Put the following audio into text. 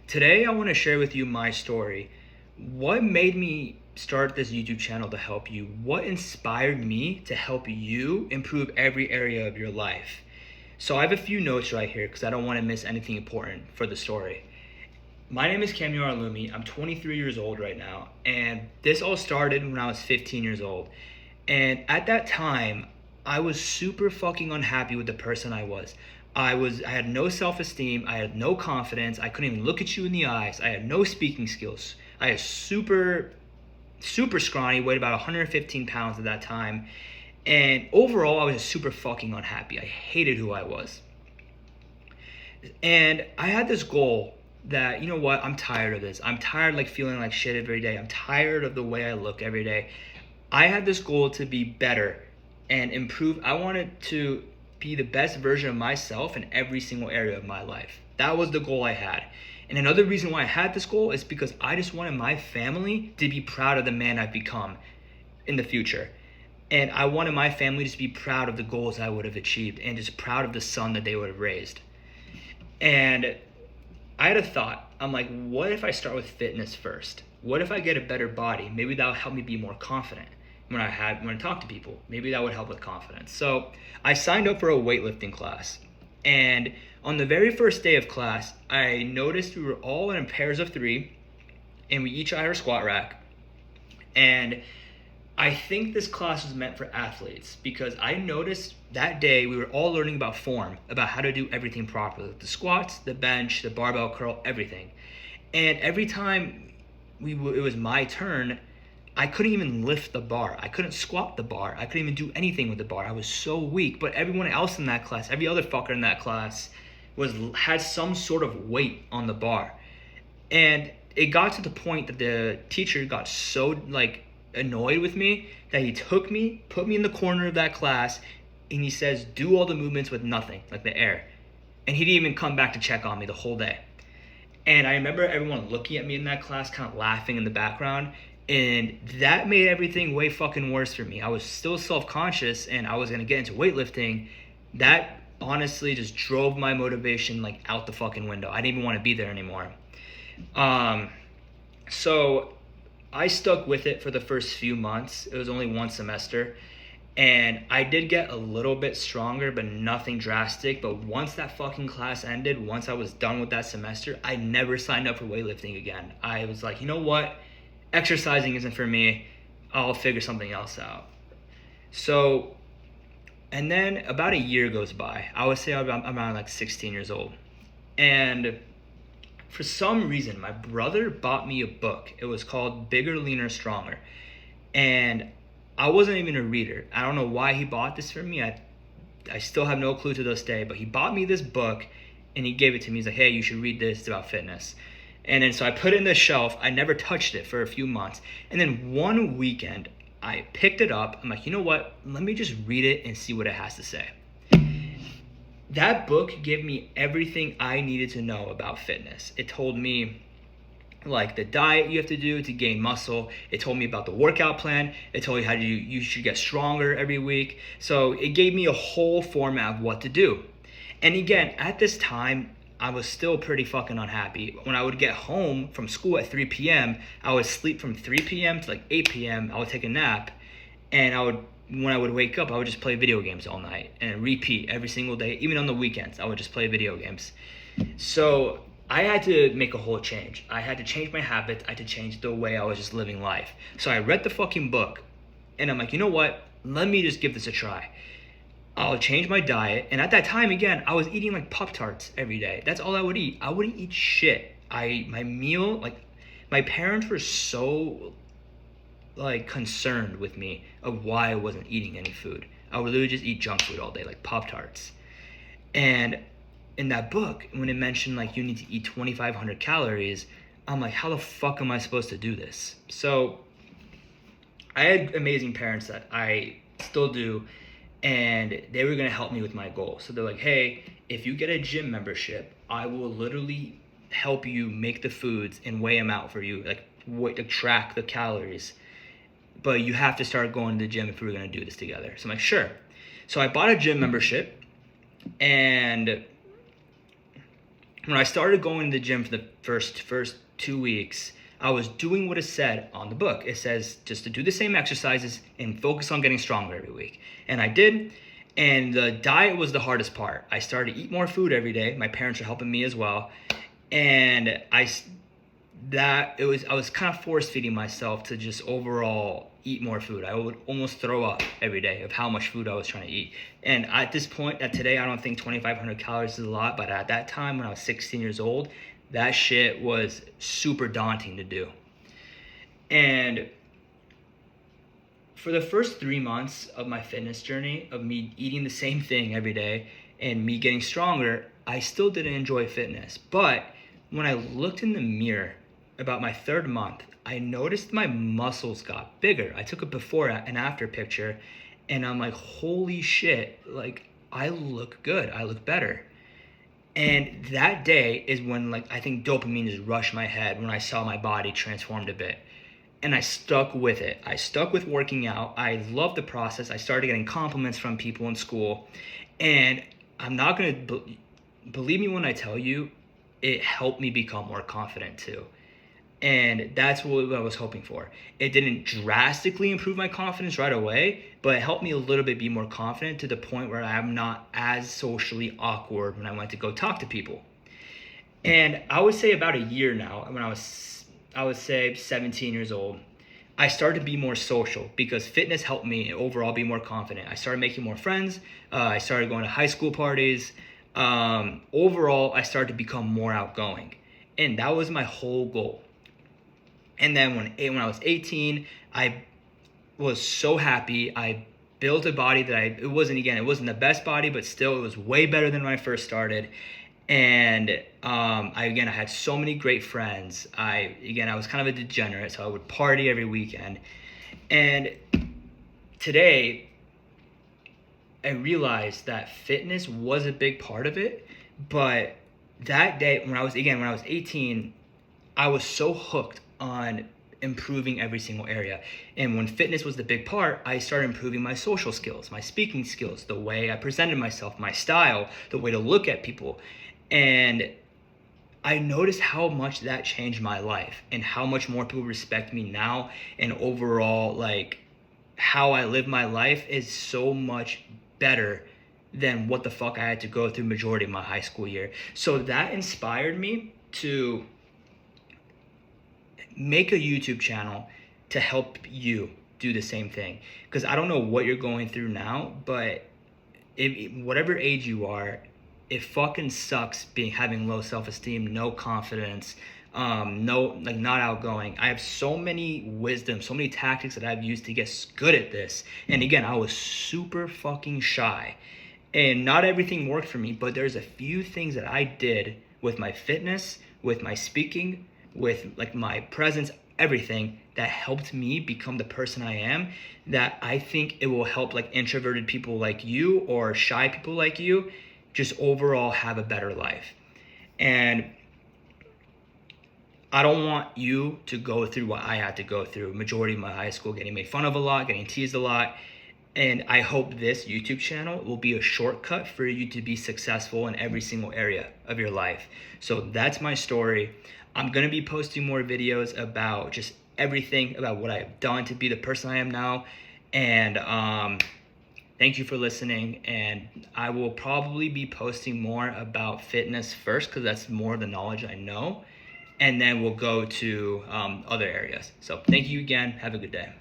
Today, I want to share with you my story. What made me start this YouTube channel to help you? What inspired me to help you improve every area of your life? So, I have a few notes right here because I don't want to miss anything important for the story. My name is Camuel Alumi. I'm 23 years old right now, and this all started when I was 15 years old. And at that time, I was super fucking unhappy with the person I was. I had no self-esteem, I had no confidence, I couldn't even look at you in the eyes, I had no speaking skills. I was super scrawny, weighed about 115 pounds at that time. And overall, I was just super fucking unhappy. I hated who I was. And I had this goal that, you know what, I'm tired of this. I'm tired like feeling like shit every day. I'm tired of the way I look every day. I had this goal to be better and improve. I wanted to be the best version of myself in every single area of my life. That was the goal I had. And another reason why I had this goal is because I just wanted my family to be proud of the man I've become in the future. And I wanted my family to just be proud of the goals I would have achieved and just proud of the son that they would have raised. And I had a thought. I'm like, what if I start with fitness first? What if I get a better body? Maybe that would help me be more confident when I talk to people. Maybe that would help with confidence. So I signed up for a weightlifting class. And on the very first day of class, I noticed we were all in pairs of three, and we each had our squat rack. And I think this class was meant for athletes because I noticed that day we were all learning about form, about how to do everything properly. The squats, the bench, the barbell curl, everything. And every time it was my turn, I couldn't even lift the bar. I couldn't squat the bar. I couldn't even do anything with the bar. I was so weak. But everyone else in that class, every other fucker in that class had some sort of weight on the bar. And it got to the point that the teacher got so annoyed with me that he took me, put me in the corner of that class, and he says, do all the movements with nothing, like the air. And he didn't even come back to check on me the whole day. And I remember everyone looking at me in that class, kind of laughing in the background. And that made everything way fucking worse for me. I was still self-conscious and I was going to get into weightlifting. That honestly just drove my motivation out the fucking window. I didn't even want to be there anymore. So I stuck with it for the first few months. It was only one semester. And I did get a little bit stronger, but nothing drastic. But once that fucking class ended, once I was done with that semester, I never signed up for weightlifting again. I was like, you know what? Exercising isn't for me. I'll figure something else out. So, and then about a year goes by. I would say I'm around 16 years old. And for some reason, my brother bought me a book. It was called Bigger, Leaner, Stronger. And I wasn't even a reader. I don't know why he bought this for me. I still have no clue to this day, but he bought me this book and he gave it to me. He's like, hey, you should read this. It's about fitness. And then so I put it in the shelf. I never touched it for a few months. And then one weekend, I picked it up. I'm like, you know what? Let me just read it and see what it has to say. That book gave me everything I needed to know about fitness. It told me the diet you have to do to gain muscle. It told me about the workout plan. It told you how you should get stronger every week. So it gave me a whole format of what to do. And again, at this time, I was still pretty fucking unhappy. When I would get home from school at 3 p.m., I would sleep from 3 p.m. to 8 p.m. I would take a nap, and when I would wake up, I would just play video games all night and repeat every single day. Even on the weekends, I would just play video games. So I had to make a whole change. I had to change my habits. I had to change the way I was just living life. So I read the fucking book, and I'm like, you know what? Let me just give this a try. I'll change my diet. And at that time, again, I was eating Pop-Tarts every day. That's all I would eat. I wouldn't eat shit. My meal, my parents were so concerned with me of why I wasn't eating any food. I would literally just eat junk food all day, like Pop-Tarts. And in that book, when it mentioned you need to eat 2,500 calories, I'm like, how the fuck am I supposed to do this? So I had amazing parents that I still do, and they were going to help me with my goal. So they're like, hey, if you get a gym membership, I will literally help you make the foods and weigh them out for you, track the calories. But you have to start going to the gym if we're going to do this together. So I'm like, sure. So I bought a gym membership, and when I started going to the gym for the first 2 weeks, I was doing what it said on the book. It says just to do the same exercises and focus on getting stronger every week. And I did. And the diet was the hardest part. I started to eat more food every day. My parents were helping me as well. And I was kind of force feeding myself to just overall eat more food. I would almost throw up every day of how much food I was trying to eat. And at this point, today, I don't think 2,500 calories is a lot, but at that time when I was 16 years old, that shit was super daunting to do. And for the first 3 months of my fitness journey, of me eating the same thing every day and me getting stronger, I still didn't enjoy fitness. But when I looked in the mirror about my 3rd month, I noticed my muscles got bigger. I took a before and after picture, and I'm like, holy shit, like I look good, I look better. And that day is when, like, I think dopamine just rushed my head when I saw my body transformed a bit. And I stuck with it. I stuck with working out. I loved the process. I started getting compliments from people in school. And I'm not going to believe me when I tell you, it helped me become more confident too. And that's what I was hoping for. It didn't drastically improve my confidence right away, but it helped me a little bit be more confident to the point where I'm not as socially awkward when I went to go talk to people. And I would say about a year now, when I would say 17 years old, I started to be more social because fitness helped me overall be more confident. I started making more friends. I started going to high school parties. Overall, I started to become more outgoing. And that was my whole goal. And then when I was 18, I was so happy. I built a body that it wasn't the best body, but still it was way better than when I first started. And I had so many great friends. I was kind of a degenerate, so I would party every weekend. And today, I realized that fitness was a big part of it. But that day, when I was 18, I was so hooked on improving every single area. And when fitness was the big part, I started improving my social skills, my speaking skills, the way I presented myself, my style, the way to look at people. And I noticed how much that changed my life and how much more people respect me now. And overall, like, how I live my life is so much better than what the fuck I had to go through majority of my high school year. So that inspired me to make a YouTube channel to help you do the same thing. Because I don't know what you're going through now, but whatever age you are, it fucking sucks having low self-esteem, no confidence, not outgoing. I have so many wisdom, so many tactics that I've used to get good at this. And again, I was super fucking shy. And not everything worked for me, but there's a few things that I did with my fitness, with my speaking, with like my presence, everything that helped me become the person I am, that I think it will help like introverted people like you or shy people like you just overall have a better life. And I don't want you to go through what I had to go through. Majority of my high school, getting made fun of a lot, getting teased a lot. And I hope this YouTube channel will be a shortcut for you to be successful in every single area of your life. So that's my story. I'm going to be posting more videos about just everything, about what I've done to be the person I am now. And thank you for listening. And I will probably be posting more about fitness first because that's more the knowledge I know. And then we'll go to other areas. So thank you again. Have a good day.